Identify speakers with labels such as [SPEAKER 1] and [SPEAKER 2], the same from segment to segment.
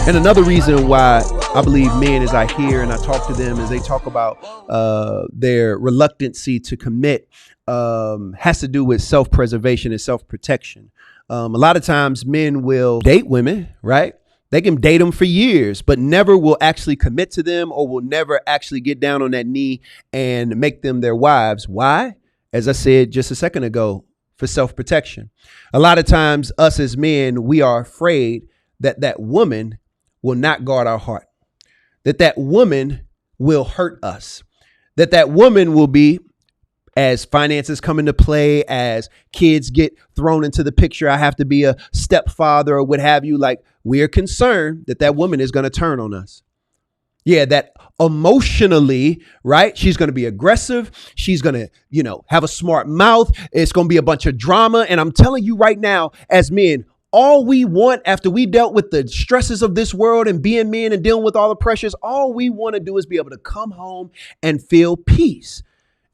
[SPEAKER 1] And another reason why I believe men, as I hear and I talk to them, as they talk about their reluctancy to commit, has to do with self-preservation and self-protection. A lot of times men will date women, right? They can date them for years, but never will actually commit to them or will never actually get down on that knee and make them their wives. Why? As I said just a second ago, for self-protection. A lot of times us as men, we are afraid that that woman will not guard our heart, that that woman will hurt us, that that woman will be, as finances come into play, as kids get thrown into the picture, I have to be a stepfather or what have you. Like, we are concerned that that woman is going to turn on us. Yeah, that emotionally, right? She's going to be aggressive. She's going to, have a smart mouth. It's going to be a bunch of drama. And I'm telling you right now, as men, all we want after we dealt with the stresses of this world and being men and dealing with all the pressures, all we want to do is be able to come home and feel peace.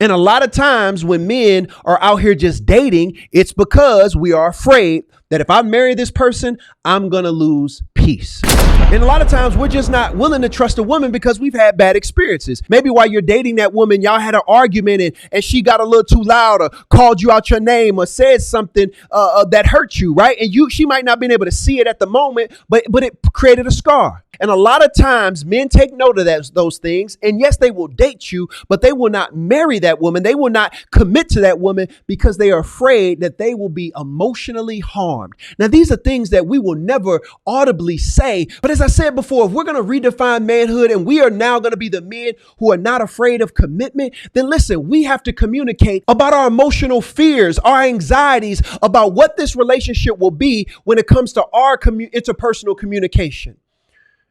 [SPEAKER 1] And a lot of times when men are out here just dating, it's because we are afraid that if I marry this person, I'm going to lose peace. And a lot of times we're just not willing to trust a woman because we've had bad experiences. Maybe while you're dating that woman, y'all had an argument and she got a little too loud or called you out your name or said something that hurt you, right? And she might not have been able to see it at the moment, but it created a scar. And a lot of times men take note of those things. And yes, they will date you, but they will not marry that woman. They will not commit to that woman because they are afraid that they will be emotionally harmed. Now, these are things that we will never audibly say. But as I said before, if we're going to redefine manhood and we are now going to be the men who are not afraid of commitment, then listen, we have to communicate about our emotional fears, our anxieties about what this relationship will be when it comes to our interpersonal communication.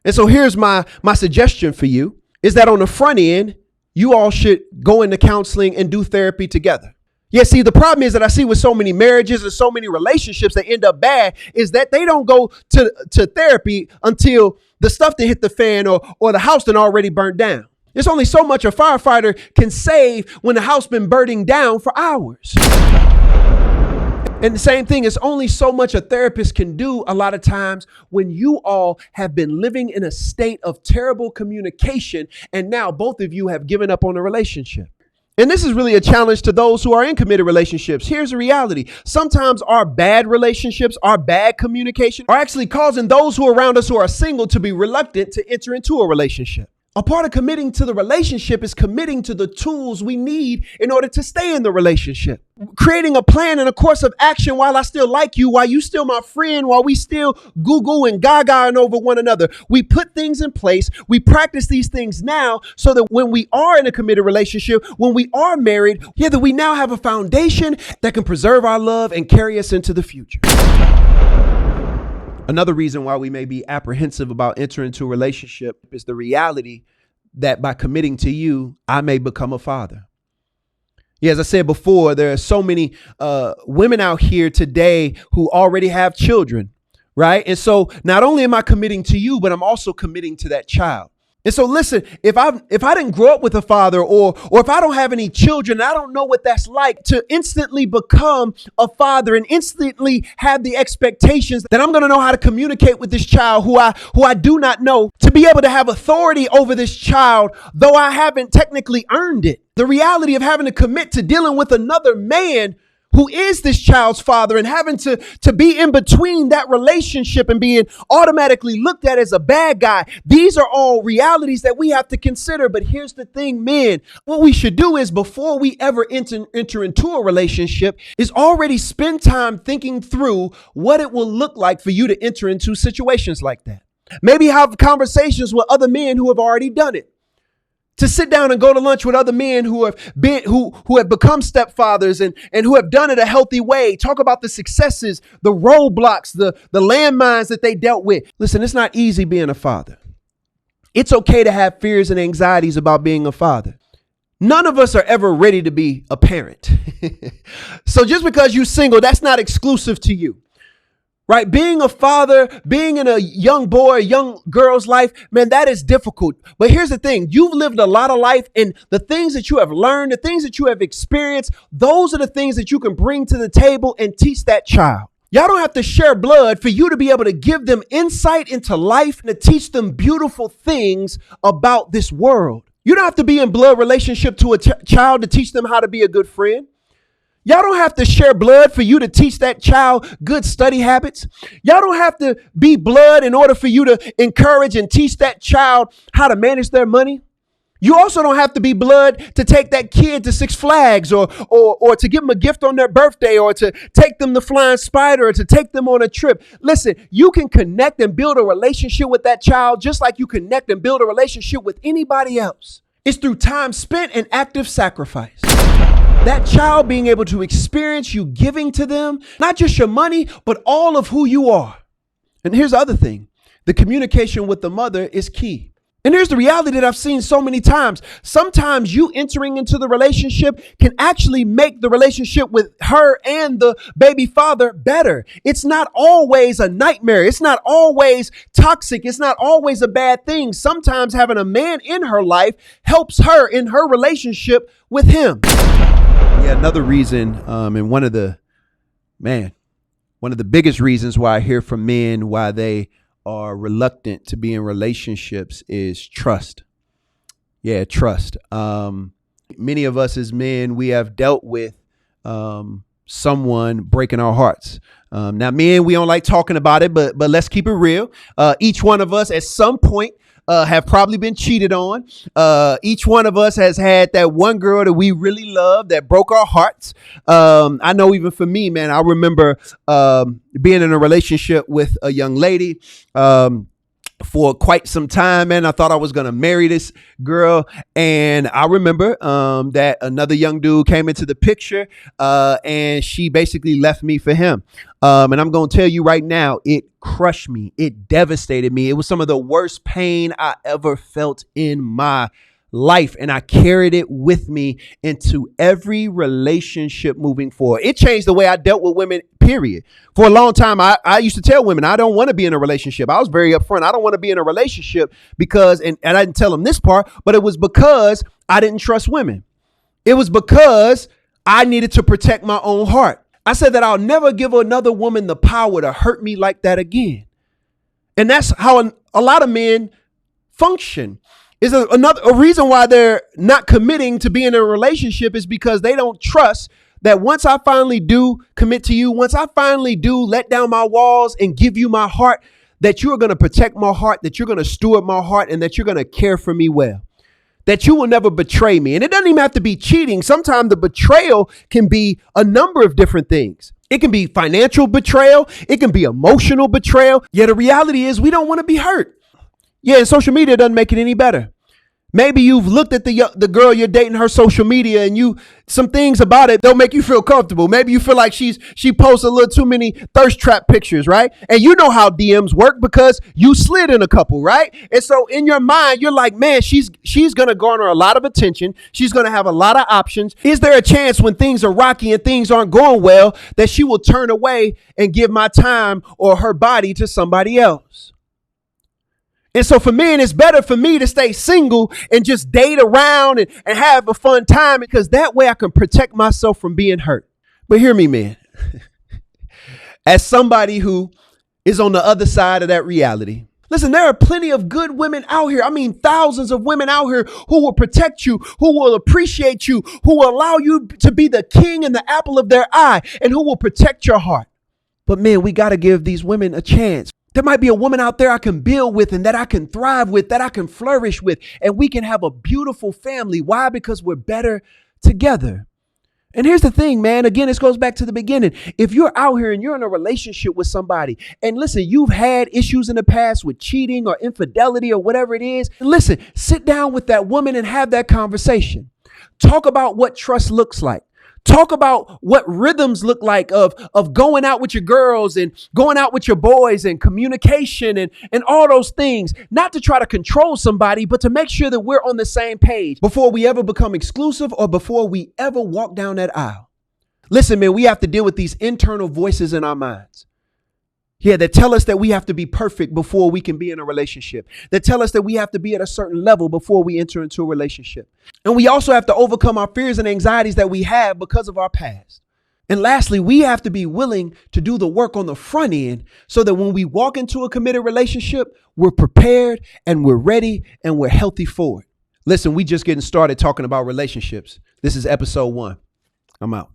[SPEAKER 1] And so here's my suggestion for you is that on the front end, you all should go into counseling and do therapy together. Yeah, see, the problem is that I see with so many marriages and so many relationships that end up bad is that they don't go to therapy until the stuff that hit the fan or the house that already burned down. There's only so much a firefighter can save when the house been burning down for hours. And the same thing, it's only so much a therapist can do a lot of times when you all have been living in a state of terrible communication and now both of you have given up on the relationship. And this is really a challenge to those who are in committed relationships. Here's the reality. Sometimes our bad relationships, our bad communication are actually causing those who are around us who are single to be reluctant to enter into a relationship. A part of committing to the relationship is committing to the tools we need in order to stay in the relationship. Creating a plan and a course of action while I still like you, while you still my friend, while we still goo-goo and gaga over one another. We put things in place. We practice these things now so that when we are in a committed relationship, when we are married, that we now have a foundation that can preserve our love and carry us into the future. Another reason why we may be apprehensive about entering into a relationship is the reality that by committing to you, I may become a father. Yeah, as I said before, there are so many women out here today who already have children, right? And so not only am I committing to you, but I'm also committing to that child. And so listen, if I didn't grow up with a father or if I don't have any children, I don't know what that's like to instantly become a father and instantly have the expectations that I'm going to know how to communicate with this child who I do not know, to be able to have authority over this child, though I haven't technically earned it. The reality of having to commit to dealing with another man who is this child's father and having to be in between that relationship and being automatically looked at as a bad guy. These are all realities that we have to consider. But here's the thing, men, what we should do is before we ever enter into a relationship is already spend time thinking through what it will look like for you to enter into situations like that. Maybe have conversations with other men who have already done it. To sit down and go to lunch with other men who have become stepfathers and who have done it a healthy way. Talk about the successes, the roadblocks, the landmines that they dealt with. Listen, it's not easy being a father. It's okay to have fears and anxieties about being a father. None of us are ever ready to be a parent. So just because you're single, that's not exclusive to you. Right? Being a father, being in a young boy, young girl's life, man, that is difficult. But here's the thing. You've lived a lot of life, and the things that you have learned, the things that you have experienced, those are the things that you can bring to the table and teach that child. Y'all don't have to share blood for you to be able to give them insight into life and to teach them beautiful things about this world. You don't have to be in blood relationship to a child to teach them how to be a good friend. Y'all don't have to share blood for you to teach that child good study habits. Y'all don't have to be blood in order for you to encourage and teach that child how to manage their money. You also don't have to be blood to take that kid to Six Flags or to give them a gift on their birthday or to take them to Flying Spider or to take them on a trip. Listen, you can connect and build a relationship with that child just like you connect and build a relationship with anybody else. It's through time spent and active sacrifice. That child being able to experience you giving to them, not just your money, but all of who you are. And here's the other thing. The communication with the mother is key. And here's the reality that I've seen so many times. Sometimes you entering into the relationship can actually make the relationship with her and the baby father better. It's not always a nightmare. It's not always toxic. It's not always a bad thing. Sometimes having a man in her life helps her in her relationship with him. Yeah, another reason, and one of the biggest reasons why I hear from men why they are reluctant to be in relationships is trust. Yeah, trust. Many of us as men, we have dealt with someone breaking our hearts. Now, men, we don't like talking about it, but let's keep it real. Each one of us at some point have probably been cheated on. Each one of us has had that one girl that we really loved that broke our hearts. I know even for me, man, I remember being in a relationship with a young lady for quite some time, man. I thought I was going to marry this girl. And I remember that another young dude came into the picture and she basically left me for him. And I'm going to tell you right now, it crushed me. It devastated me. It was some of the worst pain I ever felt in my life. And I carried it with me into every relationship moving forward. It changed the way I dealt with women, period. For a long time, I used to tell women, I don't want to be in a relationship. I was very upfront. I don't want to be in a relationship because, and I didn't tell them this part, but it was because I didn't trust women. It was because I needed to protect my own heart. I said that I'll never give another woman the power to hurt me like that again. And that's how a lot of men function. Is a reason why they're not committing to being in a relationship is because they don't trust that once I finally do commit to you, once I finally do let down my walls and give you my heart, that you are going to protect my heart, that you're going to steward my heart, and that you're going to care for me well, that you will never betray me. And it doesn't even have to be cheating. Sometimes the betrayal can be a number of different things. It can be financial betrayal. It can be emotional betrayal. Yet the reality is we don't want to be hurt. Yeah, and social media doesn't make it any better. Maybe you've looked at the girl you're dating, her social media, and some things about it don't make you feel comfortable. Maybe you feel like she posts a little too many thirst trap pictures, right? And you know how DMs work because you slid in a couple, right? And so in your mind, you're like, man, she's going to garner a lot of attention. She's going to have a lot of options. Is there a chance when things are rocky and things aren't going well that she will turn away and give my time or her body to somebody else? And so for men, it's better for me to stay single and just date around and have a fun time because that way I can protect myself from being hurt. But hear me, man, as somebody who is on the other side of that reality, listen, there are plenty of good women out here. I mean, thousands of women out here who will protect you, who will appreciate you, who will allow you to be the king and the apple of their eye, and who will protect your heart. But man, we got to give these women a chance. There might be a woman out there I can build with and that I can thrive with, that I can flourish with, and we can have a beautiful family. Why? Because we're better together. And here's the thing, man. Again, this goes back to the beginning. If you're out here and you're in a relationship with somebody, and listen, you've had issues in the past with cheating or infidelity or whatever it is, listen, sit down with that woman and have that conversation. Talk about what trust looks like. Talk about what rhythms look like of going out with your girls and going out with your boys and communication and all those things, not to try to control somebody, but to make sure that we're on the same page before we ever become exclusive or before we ever walk down that aisle. Listen, man, we have to deal with these internal voices in our minds. Yeah, that tell us that we have to be perfect before we can be in a relationship. That tell us that we have to be at a certain level before we enter into a relationship. And we also have to overcome our fears and anxieties that we have because of our past. And lastly, we have to be willing to do the work on the front end so that when we walk into a committed relationship, we're prepared and we're ready and we're healthy for it. Listen, we just getting started talking about relationships. This is episode 1. I'm out.